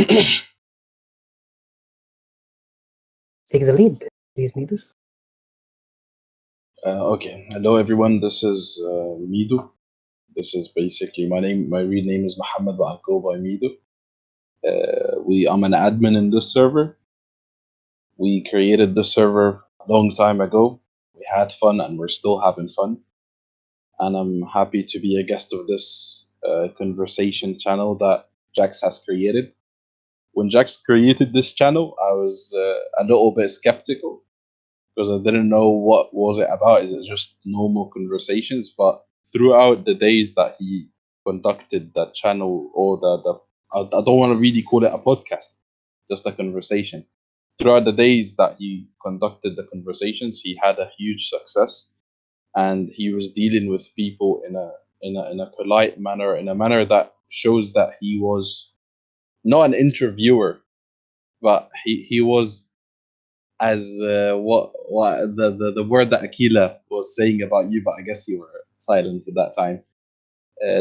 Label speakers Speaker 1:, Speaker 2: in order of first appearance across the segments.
Speaker 1: Take the lead, please, MiDuzz.
Speaker 2: Okay, hello everyone. This is Midu. This is basically my name. My real name is Muhammad, but I go by Midu. I'm an admin in this server. We created this server a long time ago. We had fun, and we're still having fun. And I'm happy to be a guest of this conversation channel that Jax has created. When Jax created this channel, I was a little bit skeptical because I didn't know what was it about. Is it just normal conversations? But throughout the days that he conducted that channel, or I don't want to really call it a podcast, just a conversation. Throughout the days that he conducted the conversations, he had a huge success, and he was dealing with people in a polite manner, in a manner that shows that he was not an interviewer, but he was as what the word that Akila was saying about you, but I guess you were silent at that time.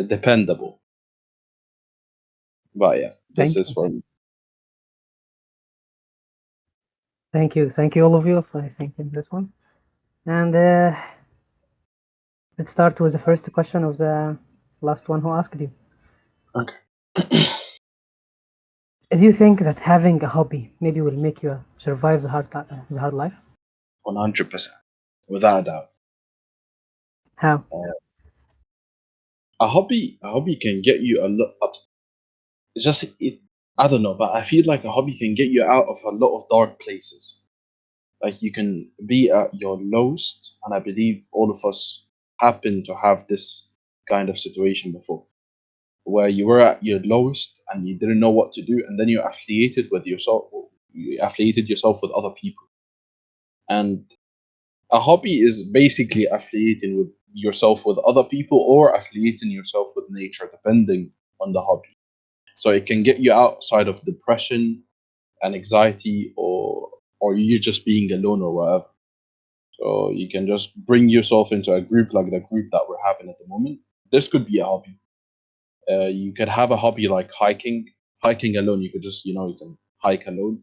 Speaker 2: Dependable, but yeah, this
Speaker 1: Thank
Speaker 2: is
Speaker 1: you.
Speaker 2: for me.
Speaker 1: Thank you, all of you, for thinking this one. And let's start with the first question of the last one who asked you.
Speaker 2: Okay.
Speaker 1: Do you think that having a hobby maybe will make you survive the hard life?
Speaker 2: 100%, without a doubt.
Speaker 1: How?
Speaker 2: Uh, a hobby can get you a lot up. It's just it. I don't know, but I feel like a hobby can get you out of a lot of dark places. Like you can be at your lowest, and I believe all of us happen to have this kind of situation before, where you were at your lowest and you didn't know what to do, and then you affiliated yourself with other people. And a hobby is basically affiliating with yourself with other people, or affiliating yourself with nature, depending on the hobby. So it can get you outside of depression and anxiety, or you just being alone or whatever. So you can just bring yourself into a group like the group that we're having at the moment. This could be a hobby. You could have a hobby like hiking. Hiking alone, you could just, you can hike alone.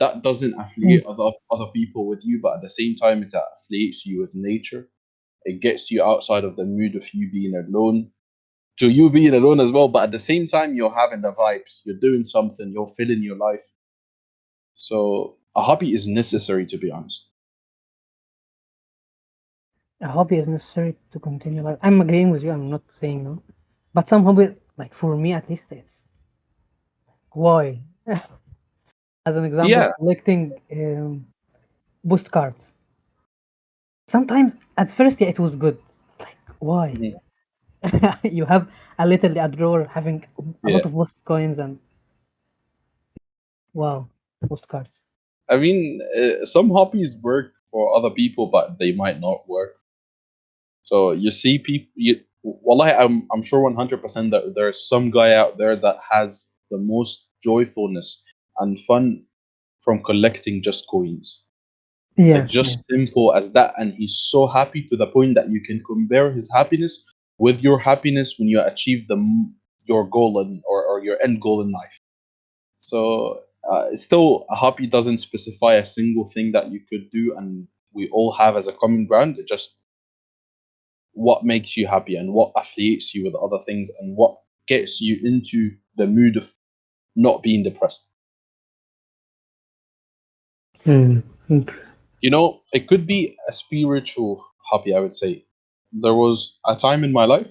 Speaker 2: That doesn't
Speaker 1: Mm.
Speaker 2: affiliate other people with you, but at the same time, it affiliates you with nature. It gets you outside of the mood of you being alone to you being alone as well. But at the same time, you're having the vibes. You're doing something. You're filling your life. So a hobby is necessary, to be honest.
Speaker 1: A hobby is necessary to continue life. I'm agreeing with you. I'm not saying no, but some hobby, like for me at least, it's why. As an example,
Speaker 2: Yeah.
Speaker 1: collecting postcards. Sometimes at first, yeah, it was good. Like why?
Speaker 2: Mhm.
Speaker 1: You have a drawer having a lot
Speaker 2: Yeah.
Speaker 1: of lost coins and wow, postcards.
Speaker 2: I mean, some hobbies work for other people, but they might not work. So you see people. Wallahi, I'm sure 100% that there's some guy out there that has the most joyfulness and fun from collecting just coins. Like
Speaker 1: Yeah, yeah.
Speaker 2: just simple as that, and he's so happy to the point that you can compare his happiness with your happiness when you achieve your goal or your end goal in life. So still, a hobby doesn't specify a single thing that you could do, and we all have as a common ground. It just what makes you happy and what affiliates you with other things and what gets you into the mood of not being depressed.
Speaker 1: Mm.
Speaker 2: It could be a spiritual hobby, I would say. There was a time in my life.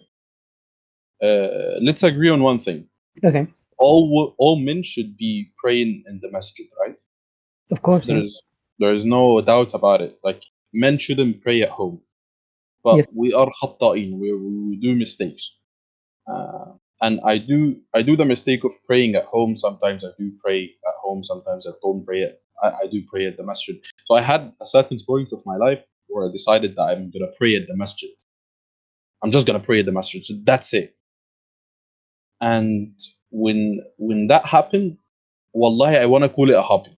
Speaker 2: Let's agree on one thing.
Speaker 1: Okay,
Speaker 2: All men should be praying in the masjid, right?
Speaker 1: of course,
Speaker 2: There
Speaker 1: yeah.
Speaker 2: is there is no doubt about it. Like men shouldn't pray at home,
Speaker 1: Yes.
Speaker 2: but we are khatta'in. We do mistakes. And I do the mistake of praying at home. Sometimes I do pray at home. Sometimes I don't pray it. I do pray at the masjid. So I had a certain point of my life where I decided that I'm gonna pray at the masjid. I'm just gonna pray at the masjid. So that's it. And when that happened, wallahi, I wanna call it a hobby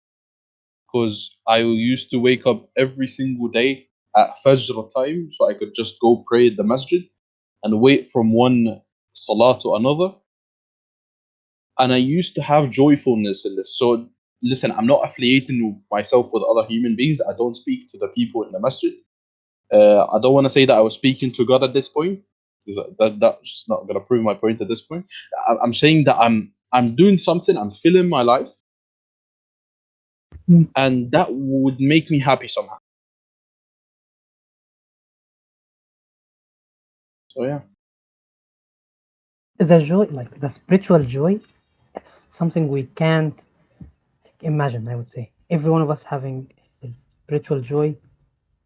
Speaker 2: because I used to wake up every single day at Fajr time, so I could just go pray at the masjid and wait from one salah to another. and I used to have joyfulness in this. So listen, I'm not affiliating myself with other human beings. I don't speak to the people in the masjid. I don't want to say that I was speaking to God at this point, because that's not going to prove my point at this point. I'm saying that I'm doing something. I'm filling my life,
Speaker 1: Mm.
Speaker 2: and that would make me happy somehow. So yeah,
Speaker 1: The joy, like the spiritual joy, it's something we can't imagine. I would say every one of us having the spiritual joy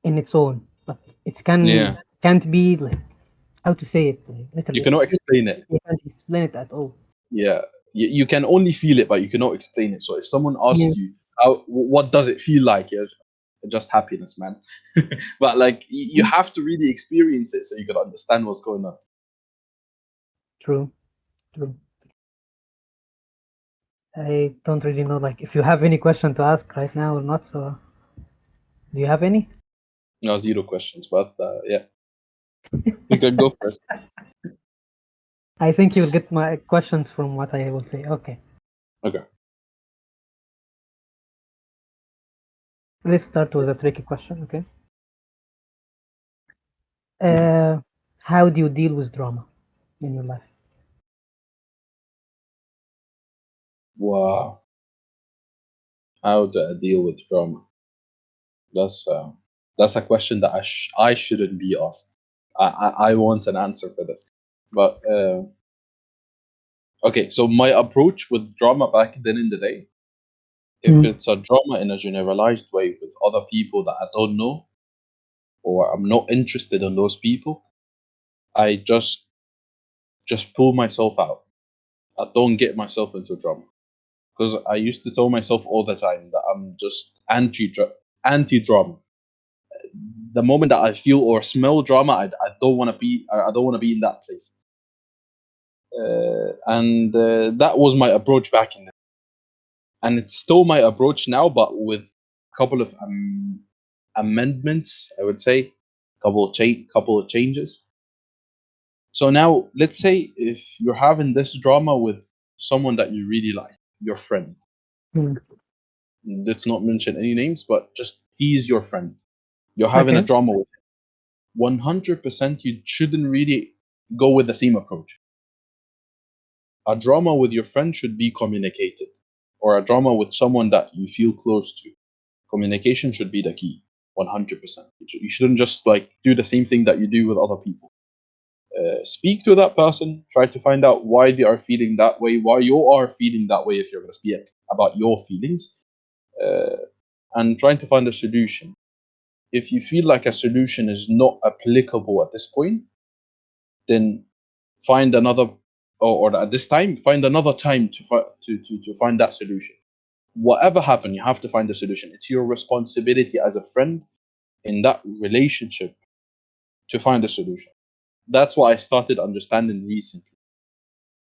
Speaker 1: in its own, but it
Speaker 2: yeah.
Speaker 1: can't be like how to say it, like
Speaker 2: You
Speaker 1: literally
Speaker 2: cannot
Speaker 1: explain.
Speaker 2: explain it.
Speaker 1: You can't explain it at all.
Speaker 2: Yeah, you can only feel it, but you cannot explain it. So if someone
Speaker 1: Yeah,
Speaker 2: asks you, what does it feel like? Yeah, just happiness, man. But like, you have to really experience it so you can understand what's going on.
Speaker 1: true, true. I don't really know, like if you have any question to ask right now or not. So, do you have any?
Speaker 2: No, zero questions, but yeah, you can go first.
Speaker 1: I think you'll get my questions from what I will say. Okay,
Speaker 2: Okay.
Speaker 1: let's start with a tricky question. Okay, uh, how do you deal with drama in your life?
Speaker 2: Wow. How do I deal with drama? That's uh, that's a question that I shouldn't be asked. I want an answer for this. But okay, so my approach with drama back then in the day, if
Speaker 1: Mm.
Speaker 2: it's a drama in a generalized way with other people that I don't know, or I'm not interested in those people, I just pull myself out. I don't get myself into drama, because I used to tell myself all the time that I'm just anti drama. The moment that I feel or smell drama, I don't want to be. I don't want to be in that place. And that was my approach back in, and it's still my approach now, but with a couple of amendments, I would say, couple of changes. So now, let's say if you're having this drama with someone that you really like, your friend.
Speaker 1: Mm.
Speaker 2: Let's not mention any names, but just he's your friend. You're having a
Speaker 1: Okay.
Speaker 2: drama with him. 100% you shouldn't really go with the same approach. A drama with your friend should be communicated, or a drama with someone that you feel close to. Communication should be the key. 100%. You shouldn't just like do the same thing that you do with other people. Speak to that person, try to find out why they are feeling that way, why you are feeling that way, if you're going to speak about your feelings, uh, and trying to find a solution. If you feel like a solution is not applicable at this point, then find another, or at this time, find another time to find that solution. Whatever happened, you have to find a solution. It's your responsibility as a friend in that relationship to find a solution. That's what I started understanding recently.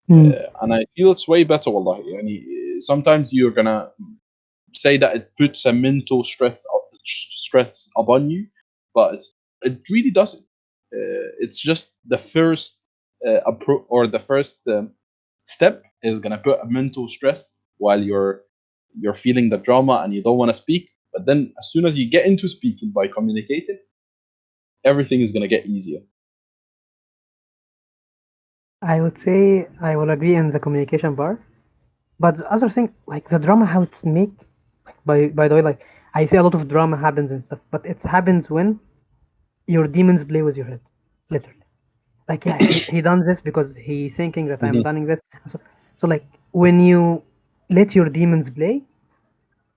Speaker 1: Mm.
Speaker 2: And I feel it's way better, wallahi. Sometimes you're gonna say that it puts a mental stress upon you, but it really doesn't. It's just the first or the first step is gonna put a mental stress while you're feeling the drama and you don't want to speak. But then, as soon as you get into speaking by communicating, everything is gonna get easier.
Speaker 1: I would say I will agree in the communication part, but the other thing, like the drama, how it's make. By the way, like I see a lot of drama happens and stuff, but it happens when your demons play with your head, literally. Like yeah, he done this because he's thinking that I'm
Speaker 2: Mhm.
Speaker 1: doing this. So like when you let your demons play,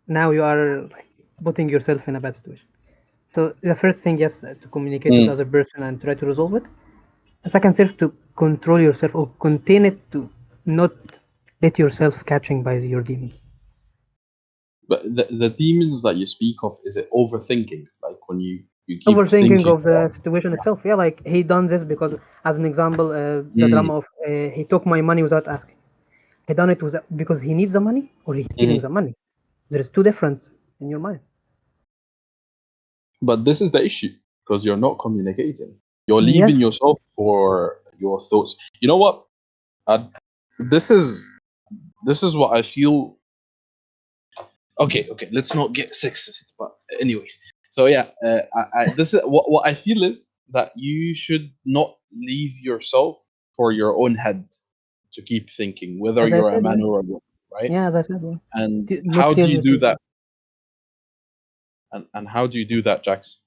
Speaker 1: now you are like putting yourself in a bad situation. So the first thing, yes, to communicate with the
Speaker 2: Mm.
Speaker 1: other person and try to resolve it. The second thing, to control yourself or contain it, to not let yourself catching by your demons.
Speaker 2: But the demons that you speak of, is it overthinking? Like when you keep
Speaker 1: Overthinking
Speaker 2: thinking
Speaker 1: of the
Speaker 2: about,
Speaker 1: situation itself. Yeah, like he done this because, as an example, the
Speaker 2: mm,
Speaker 1: drama of he took my money without asking. He done it because he needs the money or he's stealing
Speaker 2: mhm.
Speaker 1: the money. There is two difference in your mind.
Speaker 2: But this is the issue, because you're not communicating. You're leaving
Speaker 1: Yes.
Speaker 2: yourself for your thoughts. You know what? Uh, this is this is what I feel. Okay, let's not get sexist, but anyways, so yeah, this is what I feel is that you should not leave yourself for your own head to keep thinking whether
Speaker 1: As I
Speaker 2: you're a
Speaker 1: said,
Speaker 2: man
Speaker 1: yeah.
Speaker 2: or a woman, right?
Speaker 1: Yeah, as I said, yeah.
Speaker 2: And
Speaker 1: Not
Speaker 2: how do
Speaker 1: tell
Speaker 2: you
Speaker 1: your
Speaker 2: do
Speaker 1: truth.
Speaker 2: that? And how do you do that, Jax?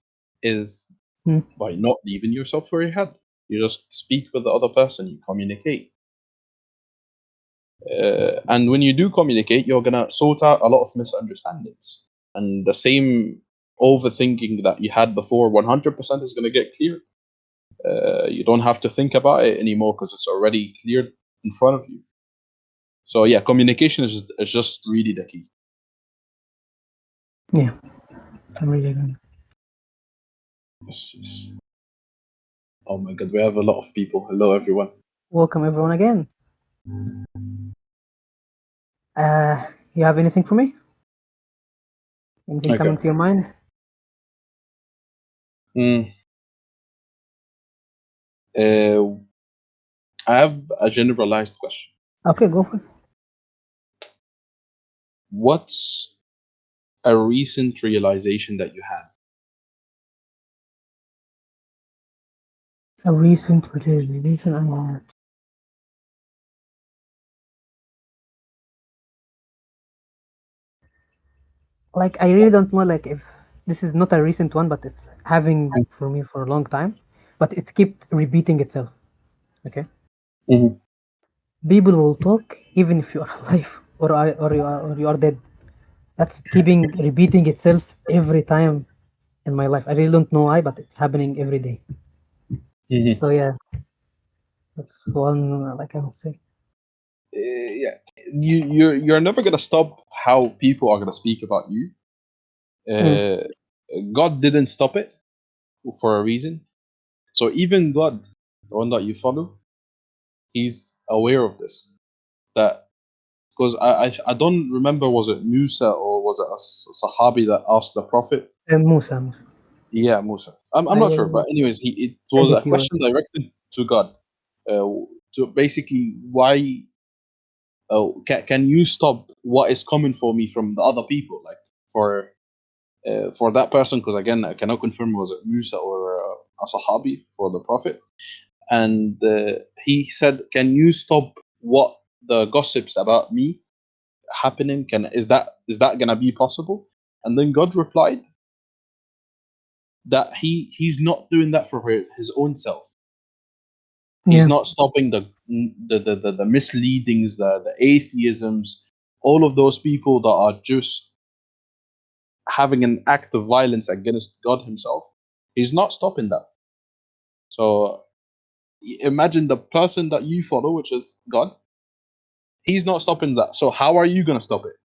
Speaker 2: Is
Speaker 1: Hmm.
Speaker 2: by not leaving yourself for your head. You just speak with the other person, you communicate. And when you do communicate, you're going to sort out a lot of misunderstandings. And the same overthinking that you had before 100% is going to get cleared. You don't have to think about it anymore because it's already cleared in front of you. So, yeah, communication is just really the key.
Speaker 1: Yeah, I'm really agree.
Speaker 2: Yes, yes. Oh my god, we have a lot of people. Hello, everyone.
Speaker 1: Welcome everyone again. You have anything for me? Anything
Speaker 2: Okay.
Speaker 1: coming to your mind?
Speaker 2: Mm. Uh, I have a generalized question.
Speaker 1: Okay, go for it.
Speaker 2: What's a recent realization that you had?
Speaker 1: A recent realization I had. Like I really don't know like if this is not a recent one, but it's having for me for a long time. But it's kept repeating itself. Okay.
Speaker 2: Mm-hmm.
Speaker 1: People will talk even if you are alive or you are dead. That's keeping repeating itself every time in my life. I really don't know why, but it's happening every day.
Speaker 2: Mm-hmm.
Speaker 1: So yeah, that's one like I would say.
Speaker 2: Yeah, you're never gonna stop how people are gonna speak about you.
Speaker 1: Yeah,
Speaker 2: Uh, God didn't stop it for a reason. So even God, the one that you follow, he's aware of this. That because I don't remember, was it Musa or was it a Sahabi that asked the Prophet?
Speaker 1: Musa, Musa.
Speaker 2: Yeah, Musa. I'm
Speaker 1: I
Speaker 2: not sure,
Speaker 1: will
Speaker 2: but anyways, it
Speaker 1: send
Speaker 2: was
Speaker 1: it
Speaker 2: a
Speaker 1: to you.
Speaker 2: question directed to God. Uh, to basically why can you stop what is coming for me from the other people, like for that person, because again I cannot confirm was it Musa or a Sahabi for the Prophet, and he said, can you stop what the gossips about me happening, can is that gonna be possible? And then God replied that he's not doing that for his own self. He's
Speaker 1: Yeah,
Speaker 2: not stopping the misleadings, the atheisms, all of those people that are just having an act of violence against God Himself. He's not stopping that. So imagine the person that you follow, which is God. He's not stopping that. So how are you going to stop it?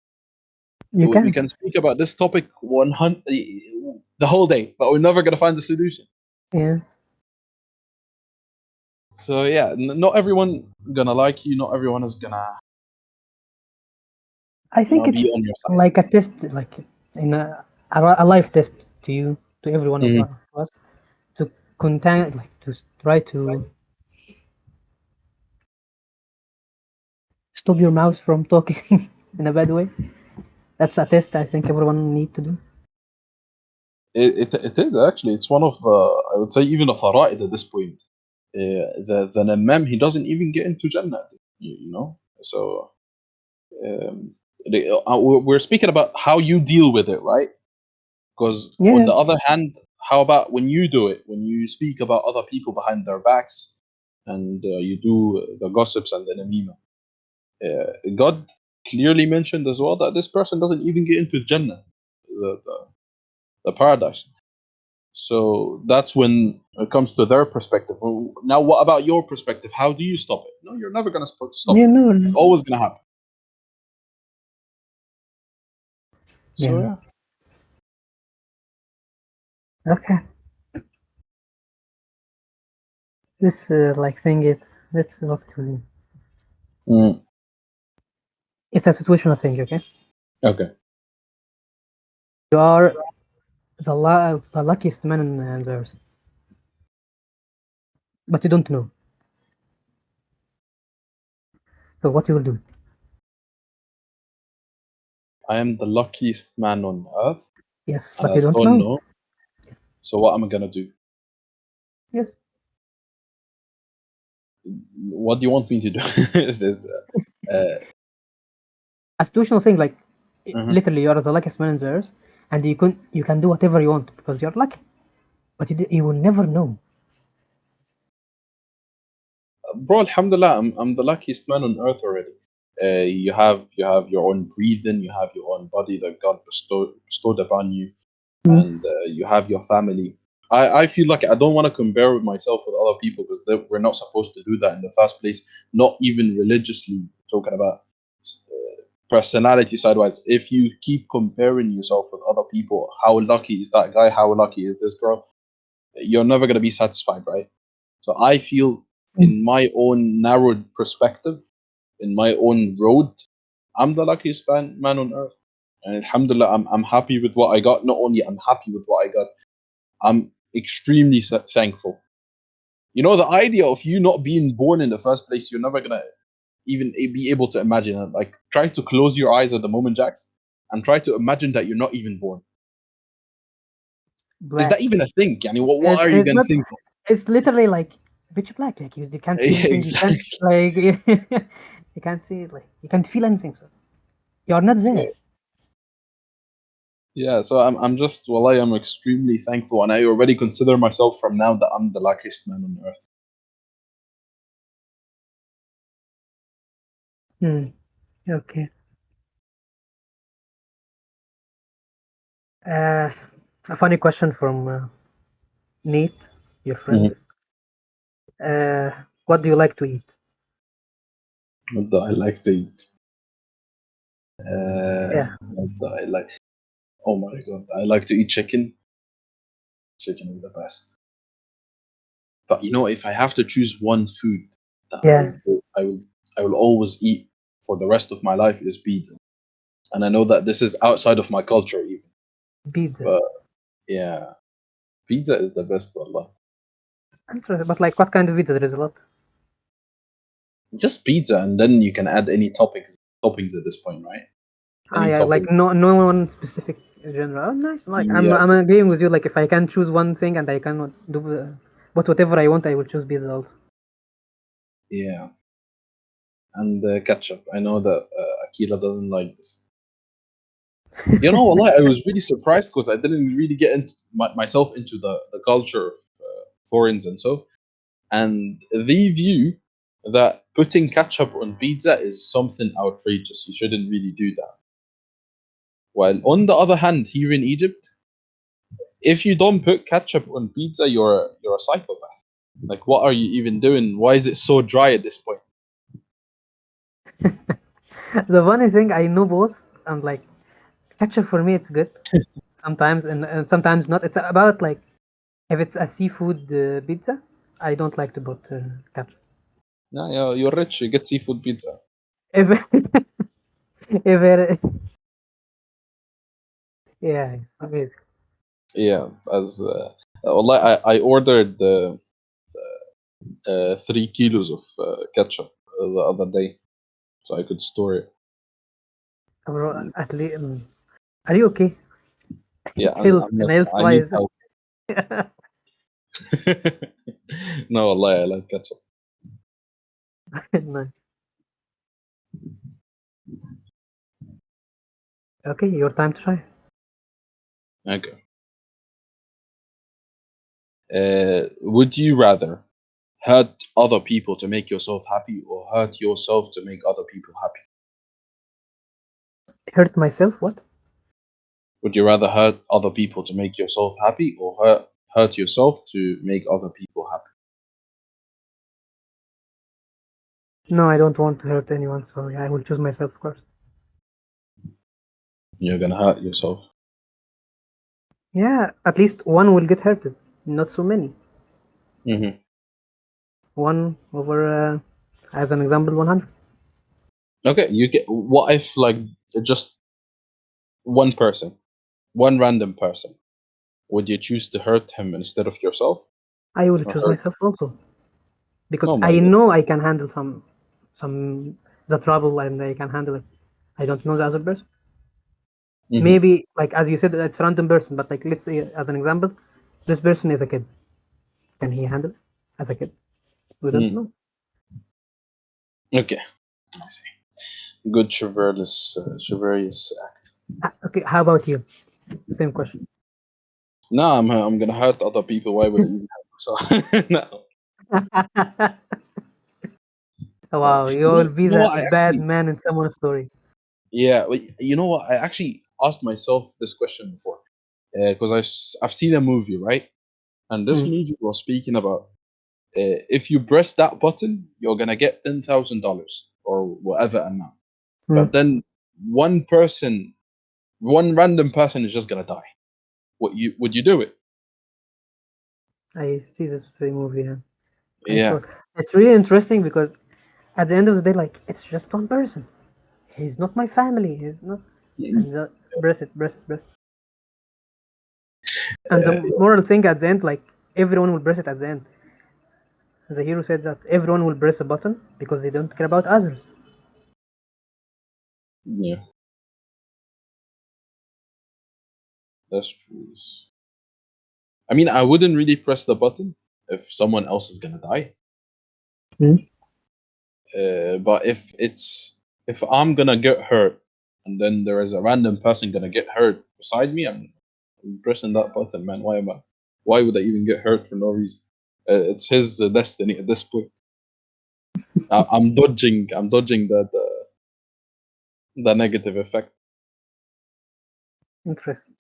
Speaker 1: you
Speaker 2: We
Speaker 1: can.
Speaker 2: can speak about this topic 100 the whole day, but we're never going to find the solution.
Speaker 1: Yeah,
Speaker 2: So yeah, not everyone gonna like you. Not everyone is gonna
Speaker 1: I think
Speaker 2: be
Speaker 1: it's
Speaker 2: on your side.
Speaker 1: like a test, like in a life test to you, to every one of
Speaker 2: Mhm.
Speaker 1: us, to contain, like to try to stop your mouth from talking in a bad way. That's a test I think everyone need to do.
Speaker 2: It is actually. It's one of the, I would say, even a fara'id at this point. The Imam, he doesn't even get into Jannah, you know. So we're speaking about how you deal with it, right? Because on
Speaker 1: Yeah,
Speaker 2: the other hand, how about when you do it, when you speak about other people behind their backs, and you do the gossips and the namima? God clearly mentioned as well that this person doesn't even get into Jannah, the paradise. So that's when it comes to their perspective. Well, now, what about your perspective? How do you stop it? No, you're never going to stop
Speaker 1: yeah,
Speaker 2: it.
Speaker 1: no,
Speaker 2: It's always going to happen. So
Speaker 1: yeah.
Speaker 2: yeah.
Speaker 1: Okay, this like thing it's this what
Speaker 2: Mm,
Speaker 1: it's a situational thing. Okay,
Speaker 2: okay.
Speaker 1: you are the luckiest man in the earth, but you don't know. So what you will do?
Speaker 2: I am the luckiest man on earth,
Speaker 1: Yes,
Speaker 2: and
Speaker 1: but
Speaker 2: I
Speaker 1: you don't
Speaker 2: don't
Speaker 1: know.
Speaker 2: know. So what am I gonna do?
Speaker 1: Yes.
Speaker 2: What do you want me to do? uh,
Speaker 1: A situational thing like
Speaker 2: mhm.
Speaker 1: literally you are the luckiest man in the earth, and you can do whatever you want because you're lucky, but you will never know.
Speaker 2: Bro, alhamdulillah, I'm the luckiest man on earth already. You have your own breathing, you have your own body that God bestowed upon you,
Speaker 1: Mm.
Speaker 2: and you have your family. I feel like I don't want to compare with myself with other people because we're not supposed to do that in the first place. Not even religiously talking about personality sidewise. If you keep comparing yourself with other people, how lucky is that guy? How lucky is this girl? You're never gonna be satisfied, right? So I feel
Speaker 1: Mm.
Speaker 2: in my own narrowed perspective, in my own road, I'm the luckiest man on earth. And alhamdulillah, I'm happy with what I got. Not only I'm happy with what I got, I'm extremely thankful. You know, the idea of you not being born in the first place, you're never gonna even be able to imagine it. Like, try to close your eyes at the moment, Jax, and try to imagine that you're not even born. Is that
Speaker 1: Black.
Speaker 2: even a thing? Yani, what
Speaker 1: It's
Speaker 2: are you
Speaker 1: it's
Speaker 2: gonna
Speaker 1: not.
Speaker 2: think of?
Speaker 1: It's literally like pitch black. Like you can't see anything. You can't
Speaker 2: Exactly.
Speaker 1: like you can't see it. Like you can't feel anything. So you're not there.
Speaker 2: So yeah, so I'm just well, I am extremely thankful, and I already consider myself from now that I'm the luckiest man on earth.
Speaker 1: Hmm. Okay. Uh, a funny question from Nate, your friend.
Speaker 2: Mhm.
Speaker 1: Uh, what do you like to eat?
Speaker 2: What do I like to eat?
Speaker 1: Yeah,
Speaker 2: What do I like? Oh my god, I like to eat chicken. Chicken is the best. But you know, if I have to choose one food that
Speaker 1: yeah,
Speaker 2: I will always eat for the rest of my life is pizza. And I know that this is outside of my culture even,
Speaker 1: pizza.
Speaker 2: but yeah, pizza is the best. Wallah.
Speaker 1: Interesting. But like, what kind of pizza? There is a lot.
Speaker 2: Just pizza, and then you can add any toppings at this point, right?
Speaker 1: Ah,
Speaker 2: Any
Speaker 1: yeah, like
Speaker 2: topping.
Speaker 1: no one specific genre. Oh, nice. Like
Speaker 2: Yeah,
Speaker 1: I'm agreeing with you. Like if I can choose one thing and I cannot do, but whatever I want, I will choose pizza also.
Speaker 2: yeah, and ketchup. I know that Akira doesn't like this. You know, Allah, I was really surprised because I didn't really get into myself into the culture of foreigners and so. And they view that putting ketchup on pizza is something outrageous. You shouldn't really do that. While on the other hand, here in Egypt, if you don't put ketchup on pizza, you're a psychopath. Like, what are you even doing? Why is it so dry at this point?
Speaker 1: The funny thing, I know both, and like ketchup for me, it's good sometimes, and sometimes not. It's about like if it's a seafood pizza, I don't like to put ketchup.
Speaker 2: Yeah, yeah, you're rich. You get seafood pizza.
Speaker 1: If if it, yeah, amazing.
Speaker 2: Yeah, as والله, I ordered 3 kilos of ketchup the other day, so I could store it.
Speaker 1: Bro,
Speaker 2: And
Speaker 1: at least, are you okay?
Speaker 2: yeah,
Speaker 1: Health
Speaker 2: I'm
Speaker 1: and
Speaker 2: not.
Speaker 1: health
Speaker 2: I need
Speaker 1: wise.
Speaker 2: help. No, والله, I like ketchup.
Speaker 1: Nice. Okay, your time to try.
Speaker 2: Okay. Would you rather hurt other people to make yourself happy, or hurt yourself to make other people happy?
Speaker 1: Hurt myself? What?
Speaker 2: Would you rather hurt other people to make yourself happy, or hurt yourself to make other people happy?
Speaker 1: No, I don't want to hurt anyone, so yeah, I will choose myself, of course.
Speaker 2: You're gonna hurt yourself.
Speaker 1: Yeah, at least one will get hurted, not so many.
Speaker 2: Hmm.
Speaker 1: One over, as an example, 100.
Speaker 2: Okay, you get. What if like just one person, one random person? Would you choose to hurt him instead of yourself,
Speaker 1: I will
Speaker 2: or
Speaker 1: choose
Speaker 2: hurt?
Speaker 1: myself also because
Speaker 2: Oh my
Speaker 1: I
Speaker 2: god.
Speaker 1: know I can handle some the trouble and I can handle it. I don't know the other person.
Speaker 2: Hmm.
Speaker 1: Maybe like as you said, it's a random person, but like let's say as an example, this person is a kid. Can he handle it as a kid? We don't
Speaker 2: Mm.
Speaker 1: know.
Speaker 2: Okay, I see. Good chivalrous act.
Speaker 1: Okay, how about you? Same question.
Speaker 2: No, I'm gonna hurt other people. Why would I even hurt myself? No.
Speaker 1: Wow, you will be
Speaker 2: You know
Speaker 1: the
Speaker 2: what? I
Speaker 1: bad
Speaker 2: actually,
Speaker 1: man in someone's story.
Speaker 2: yeah. You know what? I actually asked myself this question before because I've seen a movie, right? And this
Speaker 1: Mm,
Speaker 2: movie was speaking about if you press that button, you're gonna get $10,000 or whatever amount.
Speaker 1: mm.
Speaker 2: But then one person, one random person is just gonna die. What you would you do it?
Speaker 1: I see this movie. Yeah. I saw
Speaker 2: Yeah.
Speaker 1: it. It's really interesting because at the end of the day, like it's just one person. He's not my family. He's not. And breast it, breast it, breast. And the
Speaker 2: Yeah.
Speaker 1: moral thing at the end, like everyone will press it at the end. The hero said that everyone will press a button because they don't care about others.
Speaker 2: Yeah, that's true. I mean, I wouldn't really press the button if someone else is gonna die.
Speaker 1: Mm.
Speaker 2: But if I'm gonna get hurt, and then there is a random person gonna get hurt beside me, I'm pressing that button, man. Why am I? Why would I even get hurt for no reason? It's his destiny at this point. I'm dodging the negative effect.
Speaker 1: Interesting.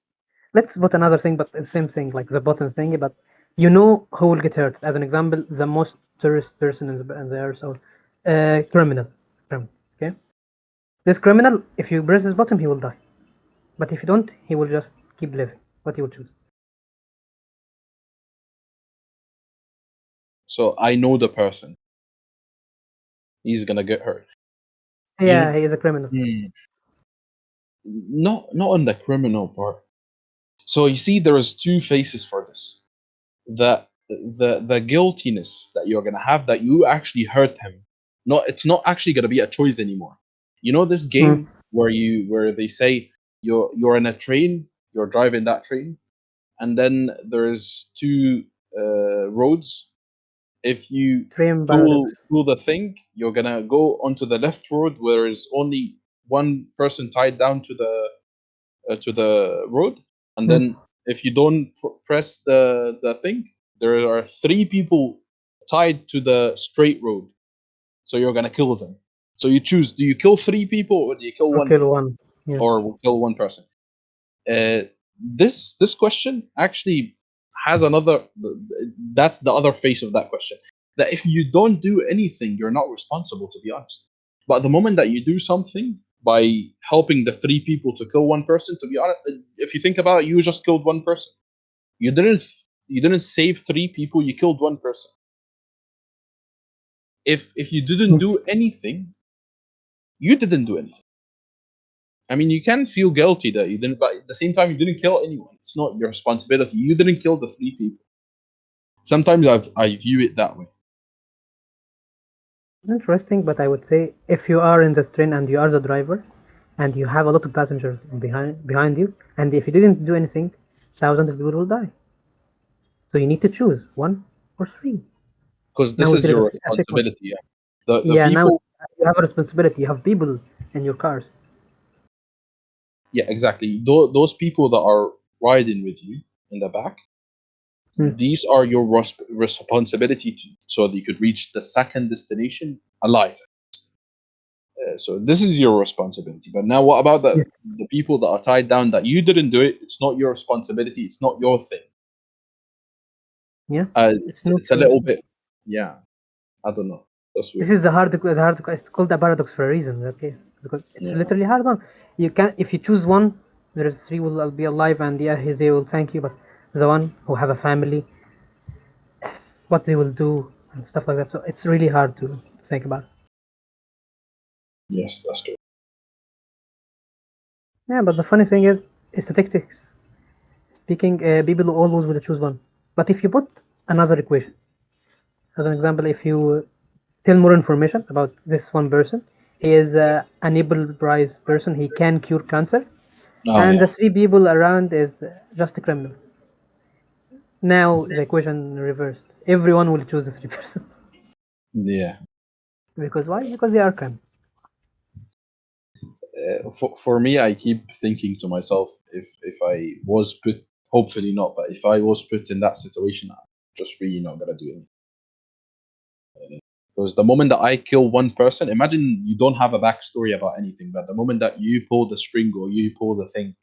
Speaker 1: Let's put another thing, but the same thing, like the button thing, but you know who will get hurt. As an example, the most terrorist person in the earth or criminal. Criminal. Okay? This criminal, if you press his button, he will die. But if you don't, he will just keep living. What you will choose?
Speaker 2: So I know the person. He's gonna get hurt. You know,
Speaker 1: Yeah, he is a criminal.
Speaker 2: hmm, not on the criminal part. So you see, there is two faces for this. The guiltiness that you're gonna have that you actually hurt him. Not it's not actually gonna be a choice anymore. You know this
Speaker 1: Mm.
Speaker 2: game where they say you're in a train, you're driving that train, and then there's two roads. If you
Speaker 1: Dream paradox.
Speaker 2: pull the thing, you're gonna go onto the left road where is only one person tied down to the road, and
Speaker 1: Mm.
Speaker 2: then if you don't press the thing, there are three people tied to the straight road, so you're gonna kill them. So you choose: do you kill three people or do you kill
Speaker 1: Or
Speaker 2: one
Speaker 1: kill one. Yeah.
Speaker 2: or kill one person? uh, this question actually has another. That's the other face of that question. That if you don't do anything, you're not responsible, to be honest. But the moment that you do something by helping the three people to kill one person, to be honest, if you think about it, you just killed one person. You didn't. You didn't save three people. You killed one person. If you didn't
Speaker 1: Mm.
Speaker 2: do anything, you didn't do anything. I mean, you can feel guilty that you didn't, but at the same time, you didn't kill anyone. It's not your responsibility. You didn't kill the three people. Sometimes I view it that way.
Speaker 1: Interesting, but I would say if you are in the train and you are the driver and you have a lot of passengers behind you, and if you didn't do anything, thousands of people will die. So you need to choose one or three.
Speaker 2: Because
Speaker 1: Now
Speaker 2: this
Speaker 1: we
Speaker 2: is
Speaker 1: see
Speaker 2: your
Speaker 1: a sequence.
Speaker 2: responsibility. Yeah. The
Speaker 1: Yeah, now
Speaker 2: people.
Speaker 1: you have a responsibility. You have people in your cars.
Speaker 2: Yeah, exactly. Those people that are riding with you in the back,
Speaker 1: Hmm.
Speaker 2: these are your responsibility to, so that you could reach the second destination alive. So this is your responsibility. But now, what about
Speaker 1: Yeah,
Speaker 2: the people that are tied down that you didn't do it? It's not your responsibility. It's not your thing.
Speaker 1: yeah. It's
Speaker 2: It's a
Speaker 1: neutral.
Speaker 2: little bit. Yeah, I don't know. That's
Speaker 1: This
Speaker 2: weird.
Speaker 1: is the hard. It's called a paradox for a reason in that case because it's
Speaker 2: Yeah.
Speaker 1: literally hard on. You can if you choose one, there is three will be alive and yeah, they will thank you. But the one who have a family, what they will do and stuff like that. So it's really hard to think about.
Speaker 2: Yes, that's good.
Speaker 1: Yeah, but the funny thing is, statistics speaking, people always will choose one. But if you put another equation, as an example, if you tell more information about this one person, he is a Nobel Prize person. He can cure cancer.
Speaker 2: Oh
Speaker 1: and
Speaker 2: yeah,
Speaker 1: the three people around is just criminals. Now the equation reversed. Everyone will choose the three persons.
Speaker 2: yeah.
Speaker 1: Because why? Because they are criminals.
Speaker 2: For me, I keep thinking to myself, if I was put, hopefully not, but if I was put in that situation, I'm just really not gonna do anything. Because the moment that I kill one person, imagine you don't have a backstory about anything, but the moment that you pull the string or you pull the thing,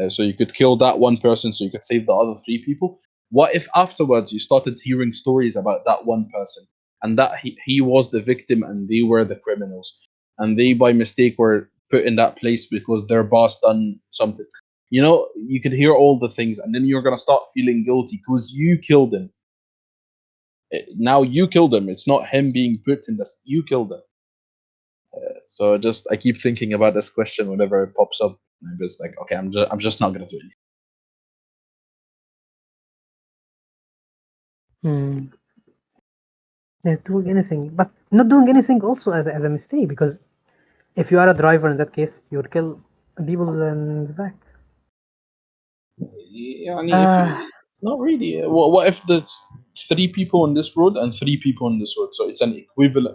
Speaker 2: so you could kill that one person, so you could save the other three people. What if afterwards you started hearing stories about that one person, and that he was the victim and they were the criminals, and they by mistake were put in that place because their boss done something. You know, you could hear all the things, and then you're gonna start feeling guilty because you killed him. Now you killed him. It's not him being put in this. You killed him. So just I keep thinking about this question whenever it pops up. I'm just like, okay, I'm just not gonna do it.
Speaker 1: Hmm. They're doing anything, but not doing anything also as a mistake. Because if you are a driver in that case, you will kill people in the back.
Speaker 2: يعني if
Speaker 1: Uh,
Speaker 2: you, not really. What if there's three people on this road and three people on this road? So it's an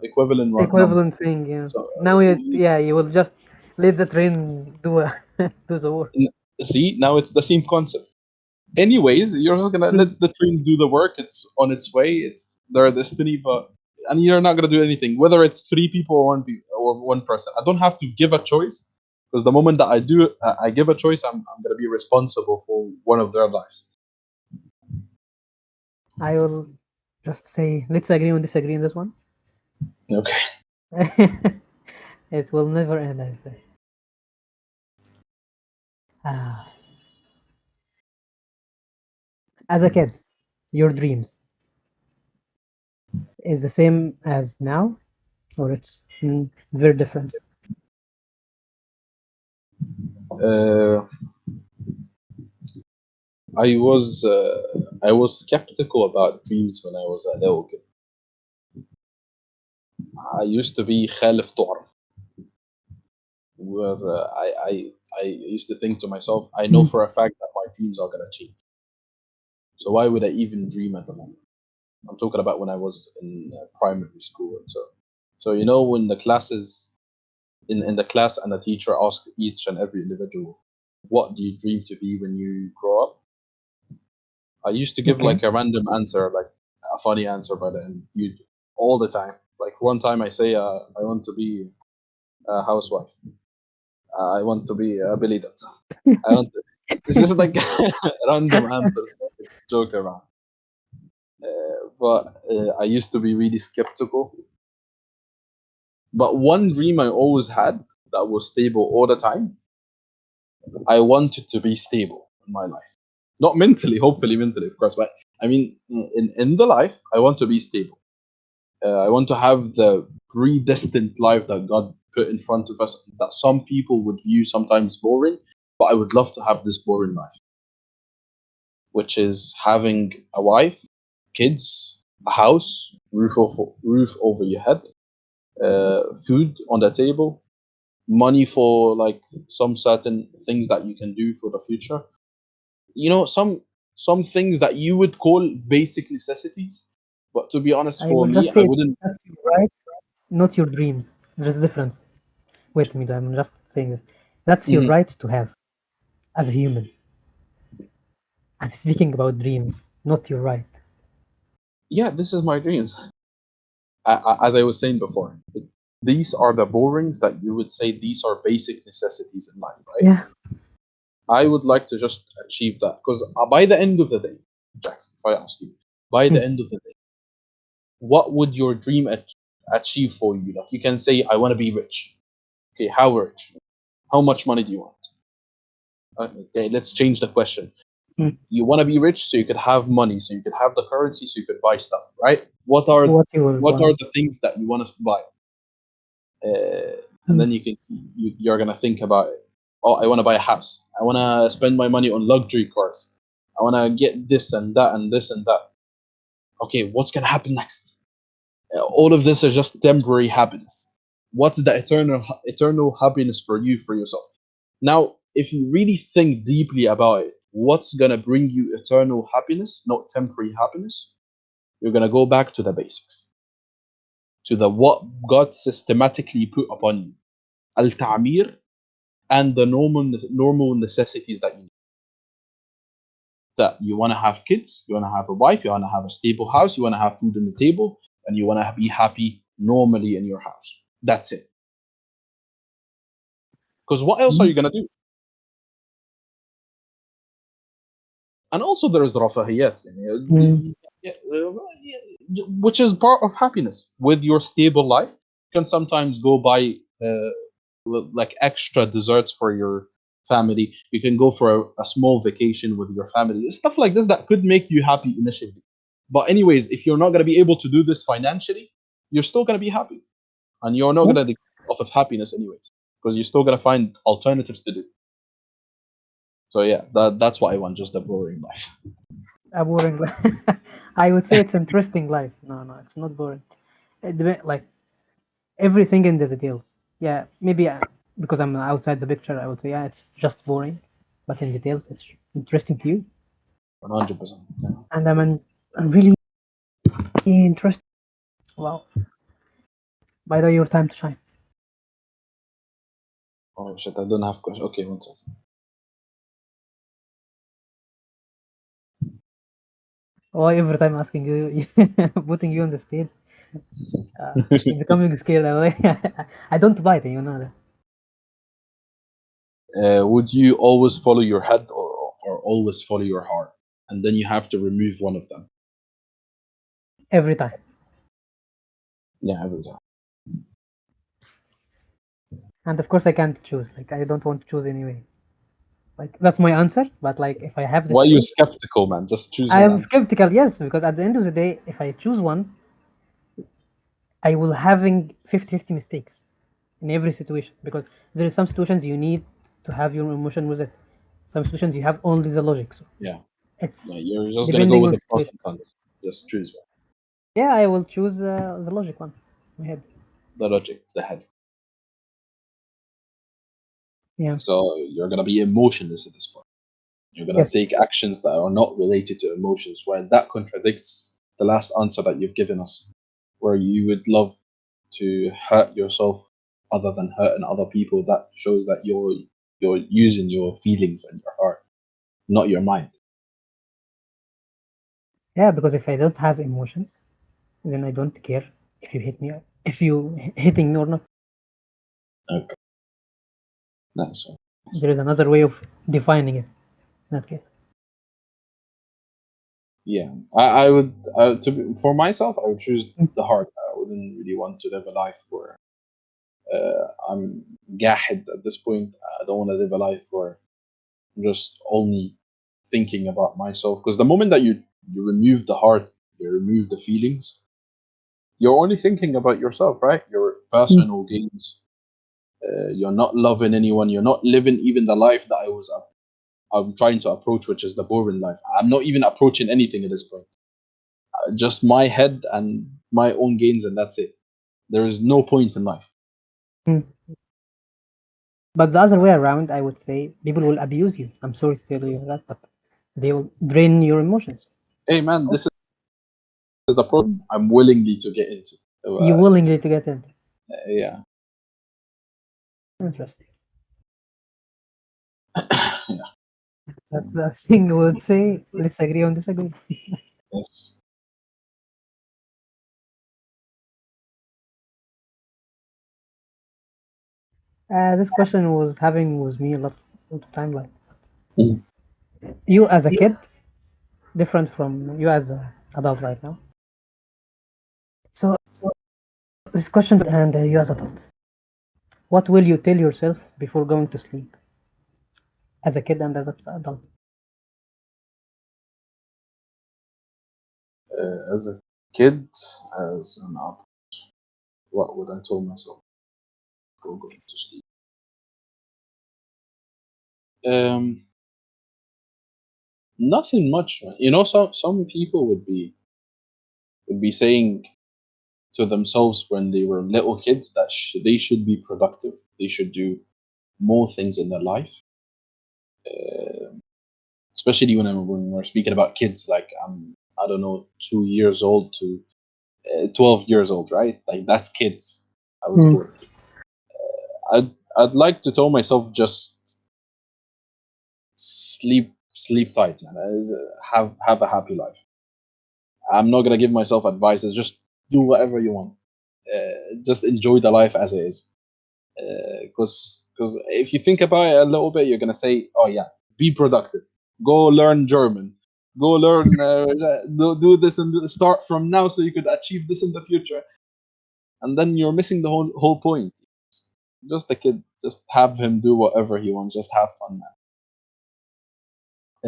Speaker 2: equivalent number.
Speaker 1: Equivalent thing, yeah.
Speaker 2: So
Speaker 1: Now you will just let the train do do the work.
Speaker 2: see, now it's the same concept. Anyways, you're just gonna
Speaker 1: Hmm.
Speaker 2: let the train do the work. It's on its way. It's their destiny, but and you're not gonna do anything. Whether it's three people or one person, I don't have to give a choice because the moment that I give a choice, I'm gonna be responsible for one of their lives.
Speaker 1: I will just say let's agree and disagree on this one.
Speaker 2: Okay.
Speaker 1: It will never end, I say. Ah, as a kid, your dreams is the same as now, or it's very different.
Speaker 2: Uh, I was skeptical about dreams when I was a little kid. I used to be خالف تعرف, where I used to think to myself, I know
Speaker 1: Mm.
Speaker 2: for a fact that my dreams are gonna change. So why would I even dream at the moment? I'm talking about when I was in primary school and so. So you know when the classes in the class and the teacher asked each and every individual, what do you dream to be when you grow up? I used to give
Speaker 1: Okay.
Speaker 2: like a random answer, like a funny answer by the end. You all the time. Like one time I say, I want to be a housewife. I want to be a belly dancer. I want. To, this is like random answers, like joke around. But I used to be really skeptical. But one dream I always had that was stable all the time. I wanted to be stable in my life, not mentally. Hopefully, mentally, of course. But I mean, in the life, I want to be stable. I want to have the predestined life that God put in front of us that some people would view sometimes boring, but I would love to have this boring life, which is having a wife, kids, a house, roof over your head, food on the table, money for like some certain things that you can do for the future. You know, some things that you would call basic necessities, but to be honest,
Speaker 1: I
Speaker 2: for
Speaker 1: will
Speaker 2: me,
Speaker 1: just
Speaker 2: I
Speaker 1: say
Speaker 2: wouldn't.
Speaker 1: that's your right, not your dreams. There's a difference. Wait a minute, I'm just saying this. That's your
Speaker 2: Mhm.
Speaker 1: right to have as a human. I'm speaking about dreams, not your right.
Speaker 2: Yeah, this is my dreams. As I was saying before, these are the borings that you would say these are basic necessities in life, right?
Speaker 1: Yeah.
Speaker 2: I would like to just achieve that because by the end of the day, Jackson, if I ask you, by
Speaker 1: Hmm.
Speaker 2: the end of the day, what would your dream achieve for you? Like you can say, I want to be rich. Okay, how rich? How much money do you want? Okay, let's change the question.
Speaker 1: Hmm.
Speaker 2: You want to be rich so you could have money, so you could have the currency, so you could buy stuff, right? What are
Speaker 1: What you will
Speaker 2: what are
Speaker 1: want.
Speaker 2: the things that you want to buy? And
Speaker 1: Hmm.
Speaker 2: then you're gonna think about it. Oh, I want to buy a house. I want to spend my money on luxury cars. I want to get this and that and this and that. Okay, what's gonna happen next? All of this is just temporary happiness. What's the eternal happiness for you for yourself? Now, if you really think deeply about it, what's gonna bring you eternal happiness, not temporary happiness, you're gonna go back to the basics, to the what God systematically put upon you, al ta'mir, and the normal necessities that you need. That you want to have kids, you want to have a wife, you want to have a stable house, you want to have food on the table, and you want to be happy normally in your house. That's it. Because what else are you
Speaker 1: Mm.
Speaker 2: gonna do? And also there is rafahiyat,
Speaker 1: Mm.
Speaker 2: which is part of happiness. With your stable life, you can sometimes go buy like extra desserts for your family. You can go for a small vacation with your family. Stuff like this that could make you happy initially. But anyways, if you're not going to be able to do this financially, you're still going to be happy, and you're not
Speaker 1: Yeah,
Speaker 2: going to decrease off of happiness anyways, because you're still going to find alternatives to do. So yeah, that's what I want, just a boring life.
Speaker 1: a boring life. I would say it's interesting life. No, no, it's not boring. Like everything in the details. Yeah, maybe because I'm outside the picture, I would say yeah, it's just boring, but in details, it's interesting to you.
Speaker 2: 100%. Yeah.
Speaker 1: And I'm really interested. Wow, by the way, your time to shine.
Speaker 2: Oh shit, I don't have questions. Okay, one second.
Speaker 1: Why every time asking you, putting you on the stage, you're becoming scared. I don't bite, you know that.
Speaker 2: Would you always follow your head, or always follow your heart? And then you have to remove one of them.
Speaker 1: Every time.
Speaker 2: Yeah, every time.
Speaker 1: And of course, I can't choose. Like, I don't want to choose anyway. Like, that's my answer. But like, if I have the
Speaker 2: Why are you
Speaker 1: choice,
Speaker 2: skeptical, man? Just choose
Speaker 1: I
Speaker 2: one
Speaker 1: am
Speaker 2: answer.
Speaker 1: skeptical. Yes, because at the end of the day, if I choose one, I will having 50-50 mistakes in every situation because there is some situations you need to have your emotion with it. Some situations you have only the logic. So
Speaker 2: Yeah.
Speaker 1: it's
Speaker 2: Yeah, you're just gonna go
Speaker 1: depending
Speaker 2: with
Speaker 1: on
Speaker 2: the pros
Speaker 1: situation.
Speaker 2: and cons. Just choose one.
Speaker 1: Yeah, I will choose the logic one. My head.
Speaker 2: The logic, the head.
Speaker 1: Yeah.
Speaker 2: So you're gonna be emotionless at this point. You're gonna
Speaker 1: Yes.
Speaker 2: take actions that are not related to emotions. While that contradicts the last answer that you've given us, where you would love to hurt yourself other than hurting other people. That shows that you're using your feelings and your heart, not your mind.
Speaker 1: Yeah, because if I don't have emotions, then I don't care if you hit me, if you hitting me or not.
Speaker 2: Okay, that's all.
Speaker 1: There is another way of defining it in that case.
Speaker 2: Yeah, I would for myself, I would choose the heart. I wouldn't really want to live a life where I'm gahid at this point. I don't want to live a life where I'm just only thinking about myself. Because the moment that you remove the heart, you remove the feelings, you're only thinking about yourself, right? Your
Speaker 1: Mm.
Speaker 2: personal gains. You're not loving anyone. You're not living even the life that I'm trying to approach, which is the boring life. I'm not even approaching anything at this point. Just my head and my own gains, and that's it. There is no point in life.
Speaker 1: Mm. But the other way around, I would say people will abuse you. I'm sorry to tell you that, but they will drain your emotions.
Speaker 2: Hey man, this is the problem I'm willingly to get into. So,
Speaker 1: You willingly to get into.
Speaker 2: yeah,
Speaker 1: Interesting.
Speaker 2: yeah,
Speaker 1: That's the thing I would say. Let's agree on disagree.
Speaker 2: yes.
Speaker 1: This question was having with me a lot of time. Like
Speaker 2: Mm.
Speaker 1: you as a kid, different from you as an adult right now. So this question and you as adult. What will you tell yourself before going to sleep as a kid and as an adult?
Speaker 2: As a kid, as an adult, what would I tell myself before going to sleep? Um, Nothing much. Some people would be saying to themselves when they were little kids that they should be productive. They should do more things in their life. especially when we're speaking about kids. Like I don't know, 2 years old to 12 years old, right? Like that's kids, I would
Speaker 1: Mm.
Speaker 2: call it. I'd like to tell myself just sleep tight, man. Have a happy life. I'm not gonna give myself advice. It's just do whatever you want. Just enjoy the life as it is. Because if you think about it a little bit, you're gonna say, "Oh yeah, be productive. Go learn German. Go learn. Do this and start from now, so you could achieve this in the future." And then you're missing the whole point. Just a kid. Just have him do whatever he wants. Just have fun, man.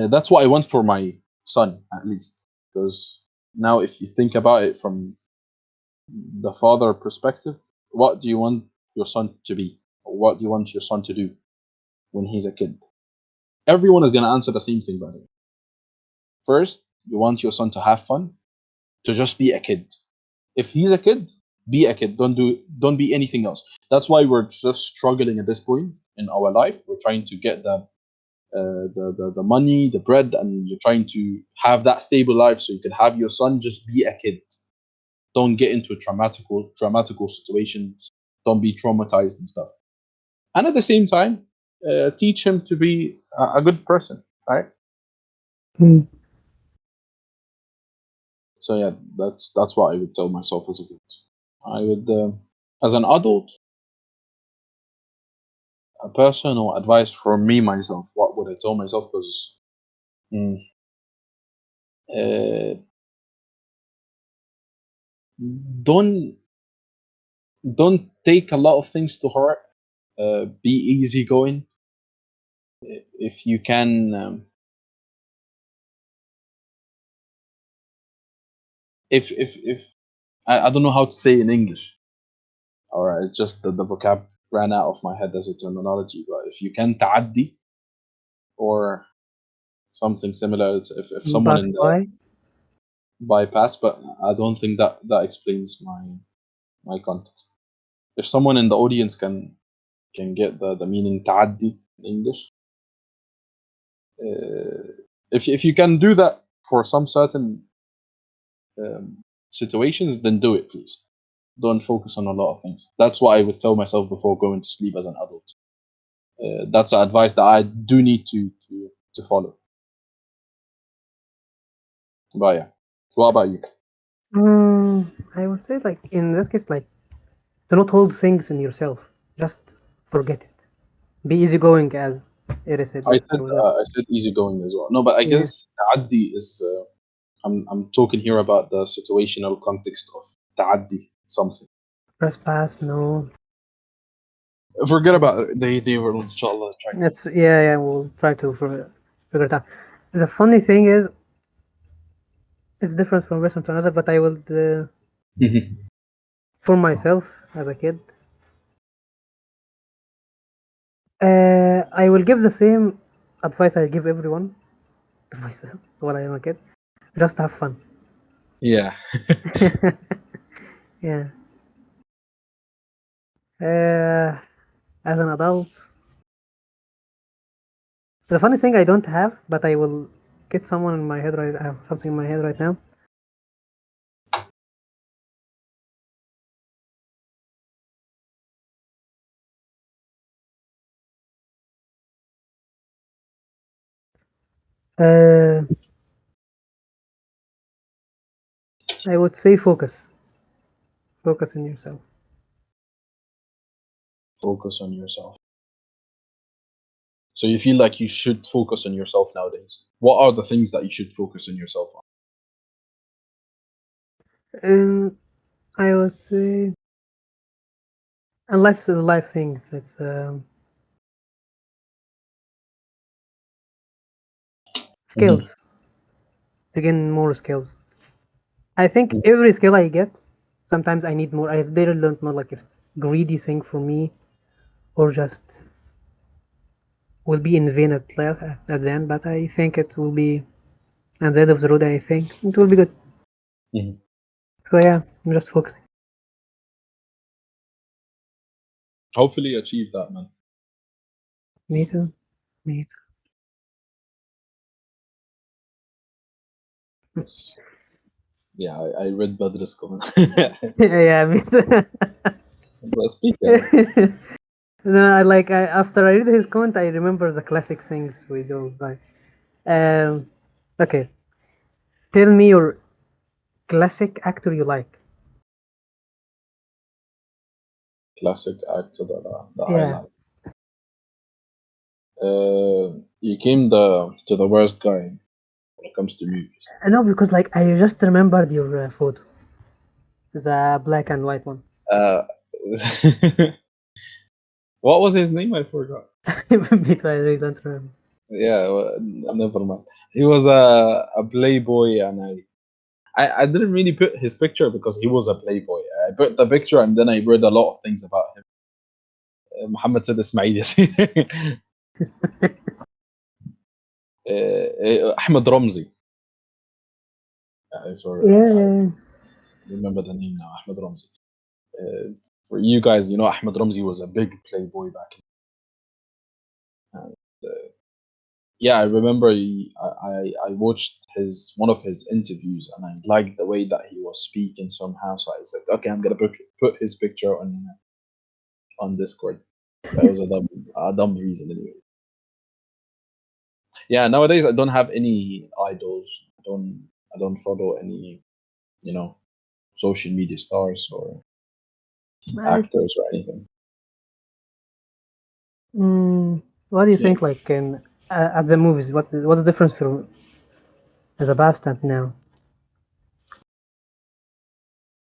Speaker 2: That's what I want for my son, at least. Because now, if you think about it from the father perspective, what do you want your son to be? Or what do you want your son to do when he's a kid? Everyone is going to answer the same thing, by the way. First, you want your son to have fun, to just be a kid. If he's a kid, be a kid. Don't be anything else. That's why we're just struggling at this point in our life. We're trying to get the money, the bread, and you're trying to have that stable life so you can have your son just be a kid. Don't get into dramatical situations. Don't be traumatized and stuff. And at the same time, teach him to be a good person, right?
Speaker 1: Mm.
Speaker 2: So yeah, that's what I would tell myself as a kid. I would, as an adult, a personal advice for me myself. What would I tell myself? Because mm, uh, don't don't take a lot of things to heart. Be easygoing if you can. If I don't know how to say in English. All right, just the vocab ran out of my head as a terminology. But if you can تعدي or something similar, if someone
Speaker 1: Pass
Speaker 2: in the
Speaker 1: by.
Speaker 2: bypass, but I don't think that explains my context. If someone in the audience can get the meaning تعدي in English, uh, if you can do that for some certain situations, then do it, please. Don't focus on a lot of things. That's what I would tell myself before going to sleep as an adult. That's advice that I do need to follow. But yeah, what about you?
Speaker 1: I would say like in this case, like do not hold things in yourself. Just forget it. Be easygoing, as Eri said.
Speaker 2: I
Speaker 1: Yes,
Speaker 2: said
Speaker 1: I was that.
Speaker 2: I said easygoing as well. No, but I
Speaker 1: Yeah.
Speaker 2: guess تعدي is I'm talking here about the situational context of تعدي something.
Speaker 1: Press pass. No.
Speaker 2: Forget
Speaker 1: Yeah.
Speaker 2: about it. They will inshallah try to.
Speaker 1: It's yeah. We'll try to figure it out. The funny thing is, it's different from person to another. But I will,
Speaker 2: Mhm.
Speaker 1: for myself as a kid, I will give the same advice I give everyone to myself when I am a kid. Just have fun.
Speaker 2: Yeah.
Speaker 1: Yeah. Uh, as an adult, the funny thing I don't have, but I will get someone in my head right. I have something in my head right now. Uh, I would say focus. Focus on yourself.
Speaker 2: Focus on yourself. So you feel like you should focus on yourself nowadays. What are the things that you should focus on yourself on?
Speaker 1: And I would say, and life's a life thing. It's
Speaker 2: Mhm.
Speaker 1: skills. To gain more skills. I think every skill I get, sometimes I need more. I really don't know like if it's greedy thing for me or just will be in vain at the end. But I think it will be at the end of the road. I think it will be good.
Speaker 2: Mhm.
Speaker 1: So yeah, I'm just focusing.
Speaker 2: Hopefully achieve that, man.
Speaker 1: Me too. Me too.
Speaker 2: Yes. Yeah, I read Badr's comment.
Speaker 1: Yeah, I mean,
Speaker 2: But speak, yeah.
Speaker 1: no, after I read his comment, I remember the classic things we do. Um, okay, tell me your classic actor you like.
Speaker 2: Classic actor that I
Speaker 1: Yeah,
Speaker 2: like. You came to the worst guy when it comes to movies.
Speaker 1: I know because I just remembered your photo, the black and white one.
Speaker 2: Uh, what was his name? I forgot.
Speaker 1: Me too, I really don't remember.
Speaker 2: Yeah, well, never mind. He was a playboy, and I didn't really put his picture because he was a playboy. I put the picture, and then I read a lot of things about him. Muhammad said Ismail Yasin. Ahmed Ramzi. I
Speaker 1: Yeah,
Speaker 2: remember the name now. Ahmed Ramzi. For you guys, Ahmed Ramzi was a big playboy back then. And, yeah, I remember I watched his one of his interviews, and I liked the way that he was speaking somehow. So I was like, okay, I'm gonna put his picture on Discord. That was a dumb reason anyway. Yeah, nowadays I don't have any idols. I don't follow any you know social media stars or
Speaker 1: I,
Speaker 2: actors or anything.
Speaker 1: what do you
Speaker 2: Yeah,
Speaker 1: think? At the movies, what's the difference from the past and now?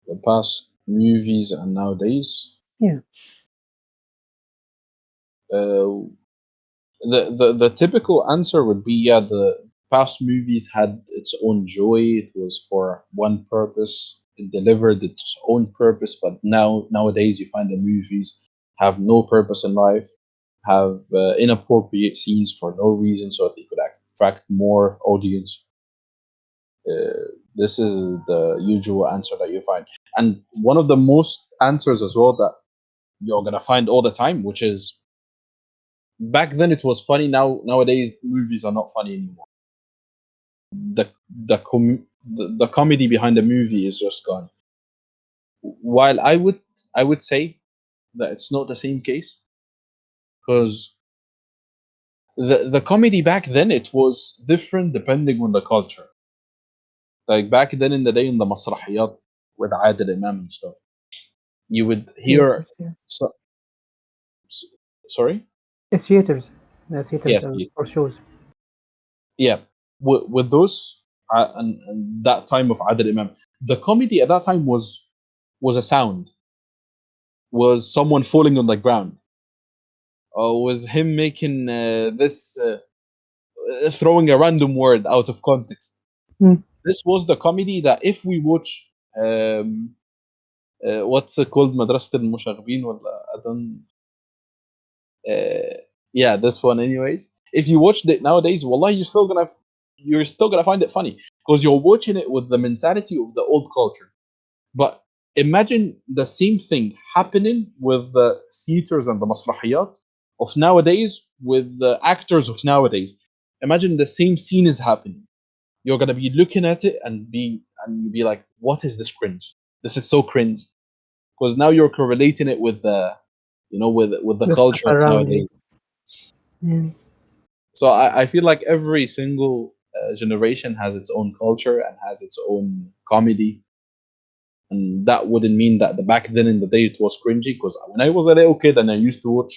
Speaker 2: the past movies and nowadays.
Speaker 1: Yeah,
Speaker 2: Uh, the typical answer would be, yeah, the past movies had its own joy. It was for one purpose. It delivered its own purpose. But nowadays you find the movies have no purpose in life, have inappropriate scenes for no reason, so that they could attract more audience. This is the usual answer that you find, and one of the most answers as well that you're gonna find all the time, which is, back then it was funny. Nowadays movies are not funny anymore. The comedy behind the movie is just gone. While I would say that it's not the same case, because the comedy back then, it was different depending on the culture. Like back then in the day, in the masrahiyat with Adil Imam and stuff, you would hear.
Speaker 1: theaters. Yeah,
Speaker 2: So, sorry.
Speaker 1: it's theaters. Theaters
Speaker 2: Yes.
Speaker 1: or shows.
Speaker 2: Yeah, with those, and that time of Adil Imam, the comedy at that time was a sound, was someone falling on the ground, or was him making this throwing a random word out of context.
Speaker 1: Mm.
Speaker 2: This was the comedy that if we watch, what's it called, مدرسة المشاغبين ولا I don't, uh, yeah, this one anyways. If you watched it nowadays, wallah, you're still gonna find it funny, because you're watching it with the mentality of the old culture. But imagine the same thing happening with the theaters and the masrahiyat of nowadays with the actors of nowadays. Imagine the same scene is happening. You're gonna be looking at it and be like, "What is this cringe? This is so cringe." Because now you're correlating it with the
Speaker 1: The stuff
Speaker 2: culture of
Speaker 1: around you.
Speaker 2: nowadays.
Speaker 1: Yeah.
Speaker 2: So I feel like every single generation has its own culture and has its own comedy, and that wouldn't mean that the back then in the day it was cringy. Because when I was a little kid and I used to watch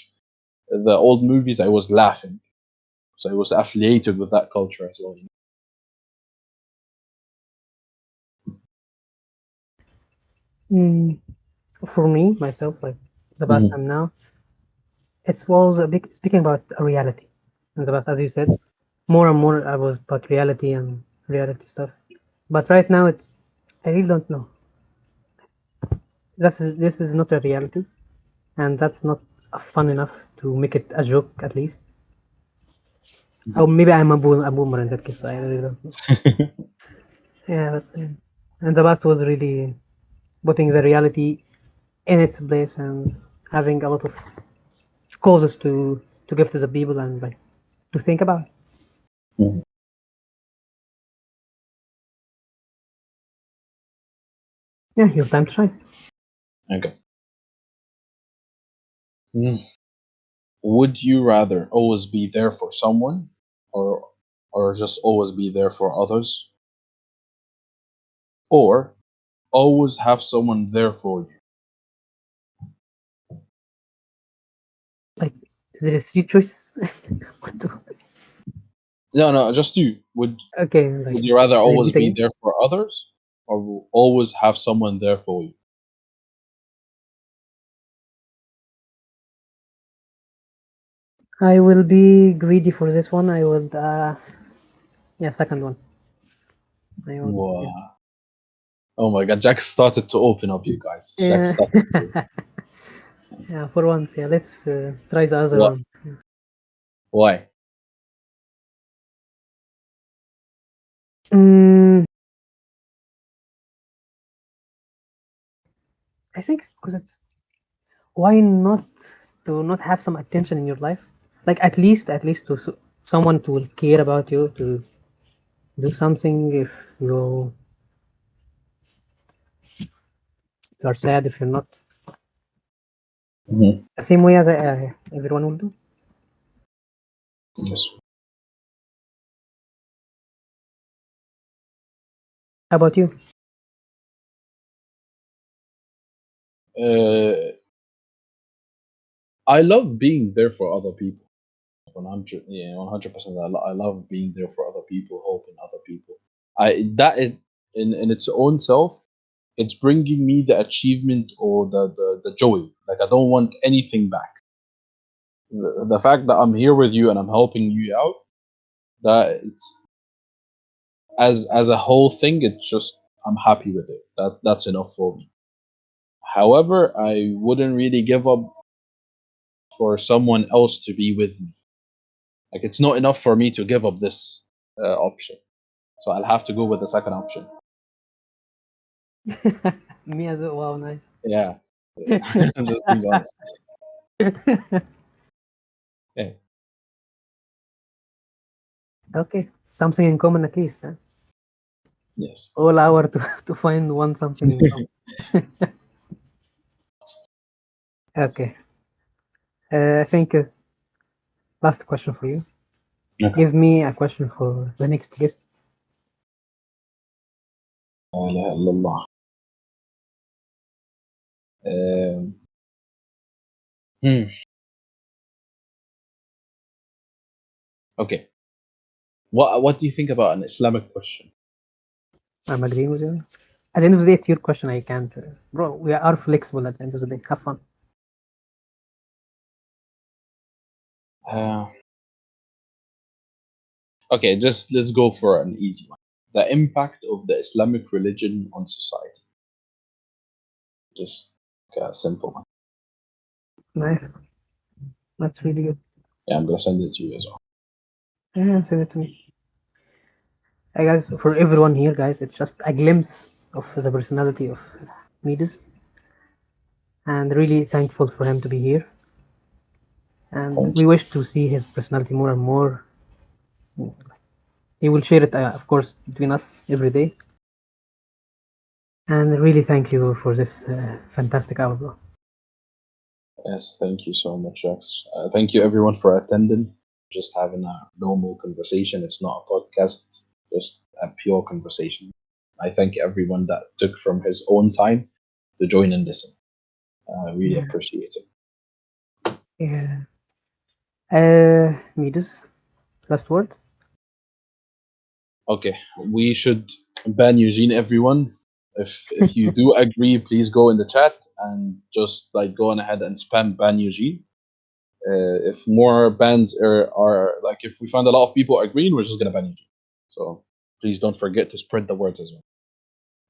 Speaker 2: the old movies, I was laughing, so I was affiliated with that culture as well.
Speaker 1: Mm, for me, myself, the past
Speaker 2: Mhm.
Speaker 1: and now, it was a big speaking about a reality. In the past, as you said, more and more I was about reality and reality stuff. But right now, I really don't know. This is not a reality, and that's not fun enough to make it a joke at least. Or maybe I'm a boomer in that case. So I really don't know. Yeah, and the past was really putting the reality in its place and having a lot of causes to give to the people and to think about.
Speaker 2: Mhm.
Speaker 1: Yeah, your time to shine.
Speaker 2: Okay. Mm. Would you rather always be there for someone, or just always be there for others, or always have someone there for you?
Speaker 1: Like, is there three choices? What the?
Speaker 2: No, no, just you.
Speaker 1: Okay, like,
Speaker 2: Would you rather always
Speaker 1: repeat
Speaker 2: be
Speaker 1: again.
Speaker 2: there for others, or always have someone there for you?
Speaker 1: I will be greedy for this one. I will, yeah, second one. I will, yeah.
Speaker 2: Wow. Oh my God, Jack started to open up, you guys. Jack
Speaker 1: Yeah,
Speaker 2: started to.
Speaker 1: yeah, for once, yeah, let's try the other
Speaker 2: What?
Speaker 1: one.
Speaker 2: Why?
Speaker 1: Mm, I think because it's why not to not have some attention in your life, like at least to someone to will care about you to do something if you you are sad if you're not
Speaker 2: Hmm.
Speaker 1: the same way as everyone will do.
Speaker 2: Yes.
Speaker 1: How about you?
Speaker 2: Uh, I love being there for other people. 100, yeah, 100%. I love being there for other people, helping other people. That it in its own self, it's bringing me the achievement or the joy. Like I don't want anything back. The fact that I'm here with you and I'm helping you out, that it's as a whole thing, it's just I'm happy with it. That's enough for me. However, I wouldn't really give up for someone else to be with me. Like it's not enough for me to give up this option. So I'll have to go with the second option.
Speaker 1: Me as well. Wow, nice.
Speaker 2: Yeah, I'm just being honest. Yeah.
Speaker 1: Okay, something in common at least. Huh?
Speaker 2: Yes.
Speaker 1: All hour to to find one something in common.
Speaker 2: Yes.
Speaker 1: Okay, I think it's last question for you.
Speaker 2: Okay.
Speaker 1: Give me a question for the next guest.
Speaker 2: La ilaha illallah. Um, hmm. Okay. What do you think about an Islamic question?
Speaker 1: I'm agreeing with you. At the end of the day, it's your question. I can't, bro. We are flexible at the end of the day. Have fun.
Speaker 2: Uh, okay, just let's go for an easy one. The impact of the Islamic religion on society. Just a simple one.
Speaker 1: Nice. That's really good.
Speaker 2: Yeah, I'm gonna send it to you as well.
Speaker 1: Yeah, send it to me. Hey guys, for everyone here, guys, it's just a glimpse of the personality of MiDuzz, and really thankful for him to be here. And
Speaker 2: Thank
Speaker 1: we
Speaker 2: you.
Speaker 1: wish to see his personality more and more. He will share it, of course, between us every day. And really thank you for this fantastic hour, bro.
Speaker 2: Yes, thank you so much, Rex. Thank you everyone for attending. Just having a normal conversation. It's not a podcast, just a pure conversation. I thank everyone that took from his own time to join and listen. I really
Speaker 1: Yeah,
Speaker 2: appreciate it.
Speaker 1: yeah. MiDuzz, last word.
Speaker 2: Okay, we should ban Eugene, everyone. If you do agree, please go in the chat and just like go on ahead and spam ban Eugene. If more bans are like if we find a lot of people agreeing, we're just gonna ban Eugene. So please don't forget to spread the word as well.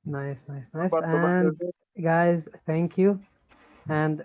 Speaker 1: Nice, nice, nice. And guys, thank you. And